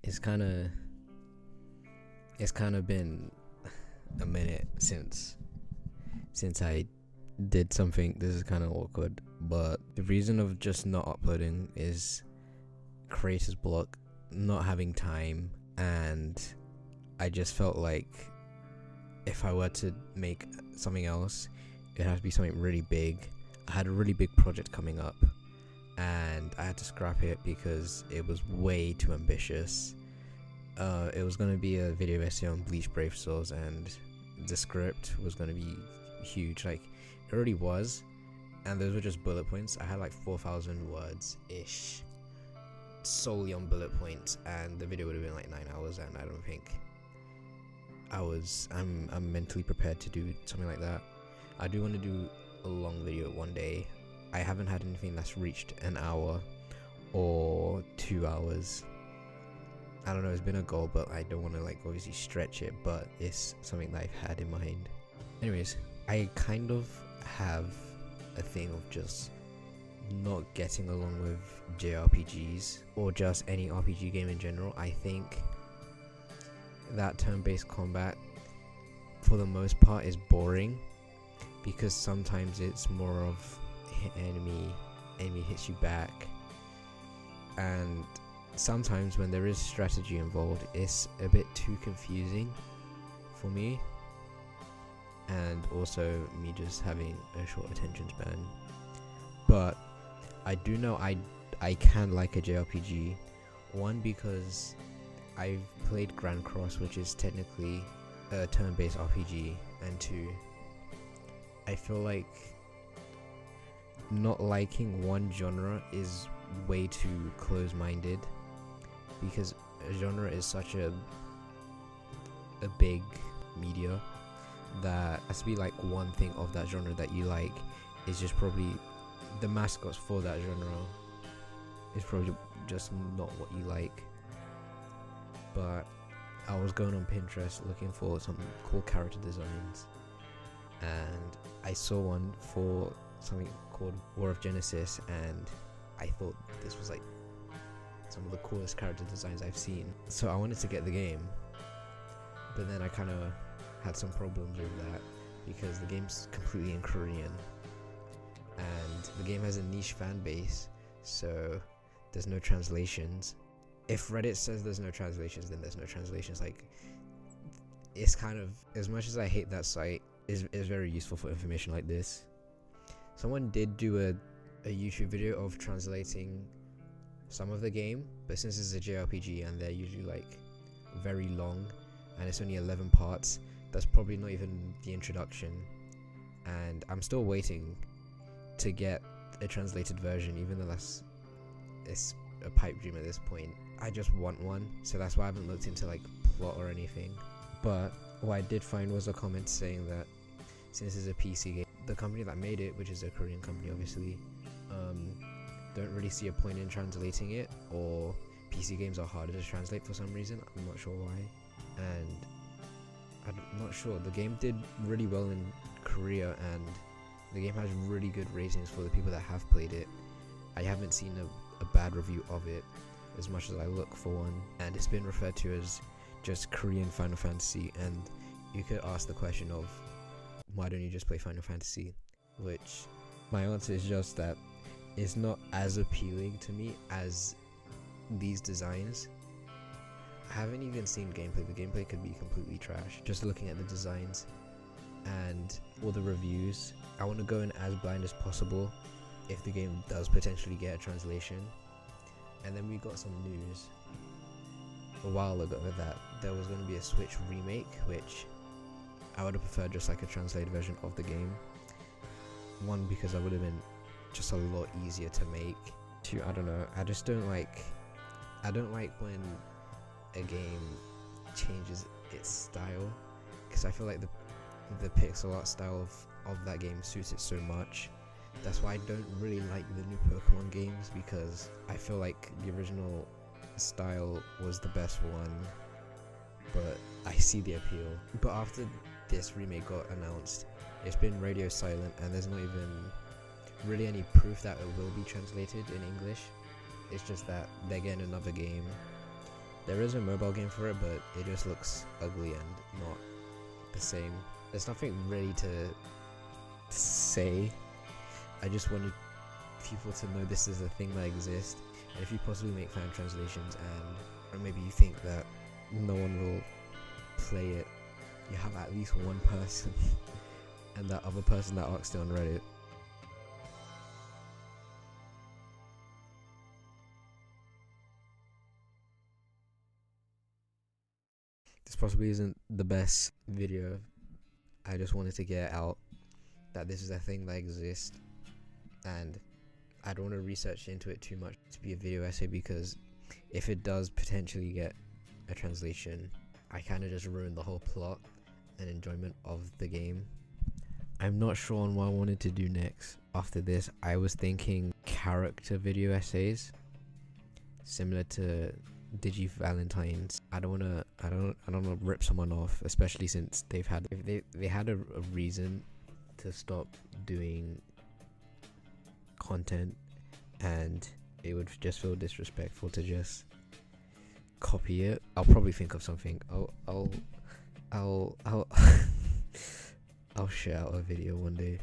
it's kind of been a minute since I did something. This is kind of awkward, but the reason of just not uploading is creator's block, not having time, and I just felt like if I were to make something else, it had to be something really big. I had a really big project coming up, and I had to scrap it because it was way too ambitious. It was going to be a video essay on Bleach Brave Souls, and the script was going to be huge. Like, it already was, and those were just bullet points. I had like 4,000 words ish solely on bullet points, and the video would have been like 9 hours, and I don't think I'm mentally prepared to do something like that. I do want to do a long video one day. I haven't had anything that's reached an hour or 2 hours. I don't know, it's been a goal, but I don't want to like obviously stretch it, but it's something that I've had in mind. Anyways, I kind of have a thing of just not getting along with JRPGs or just any RPG game in general. I think that turn-based combat for the most part is boring, because sometimes it's more of enemy hits you back, and sometimes when there is strategy involved, it's a bit too confusing for me, and also me just having a short attention span. But I do know I can like a JRPG, one because I've played Grand Cross, which is technically a turn-based RPG, and two, I feel like not liking one genre is way too close-minded, because a genre is such a big media that has to be like one thing of that genre that you like is just probably the mascots for that genre is probably just not what you like. But I was going on Pinterest looking for some cool character designs, and I saw one for something called War of Genesis, and I thought this was like some of the coolest character designs I've seen. So I wanted to get the game, but then I kind of had some problems with that because the game's completely in Korean, and the game has a niche fan base, so there's no translations. If Reddit says there's no translations, then there's no translations. Like, it's kind of, as much as I hate that site, is very useful for information like this. Someone did do a YouTube video of translating some of the game, but since it's a JRPG and they're usually like very long and it's only 11 parts, that's probably not even the introduction, and I'm still waiting to get a translated version, even though it's a pipe dream at this point. I just want one, so that's why I haven't looked into like plot or anything. But what I did find was a comment saying that since it's a PC game, the company that made it, which is a Korean company obviously, don't really see a point in translating it, or PC games are harder to translate for some reason. I'm not sure why, and I'm not sure. The game did really well in Korea, and the game has really good ratings for the people that have played it. I haven't seen a bad review of it, as much as I look for one, and it's been referred to as just Korean Final Fantasy. And you could ask the question of, why don't you just play Final Fantasy? Which my answer is just that it's not as appealing to me as these designs. I haven't even seen gameplay. The gameplay could be completely trash. Just looking at the designs and all the reviews, I want to go in as blind as possible if the game does potentially get a translation. And then we got some news a while ago that there was going to be a Switch remake, which I would have preferred just like a translated version of the game. One, because that would have been just a lot easier to make. Two, I don't know, I don't like when a game changes its style, because I feel like the pixel art style of that game suits it so much. That's why I don't really like the new Pokemon games, because I feel like the original style was the best one, but I see the appeal. But after this remake got announced, it's been radio silent, and there's not even really any proof that it will be translated in English. It's just that they're getting another game, There is a mobile game for it, but it just looks ugly and not the same. There's nothing really to say. I just wanted people to know this is a thing that exists, and if you possibly make fan translations and or maybe you think that no one will play it, you have at least one person and that other person that asked it on Reddit. This possibly isn't the best video. I just wanted to get out that this is a thing that exists, and I don't want to research into it too much to be a video essay, because if it does potentially get a translation, I kind of just ruined the whole plot and enjoyment of the game. I'm not sure on what I wanted to do next. After this, I was thinking character video essays, similar to Digi Valentine's. I don't wanna rip someone off, especially since they had a reason to stop doing content, and it would just feel disrespectful to just copy it. I'll probably think of something. I'll I'll share out a video one day.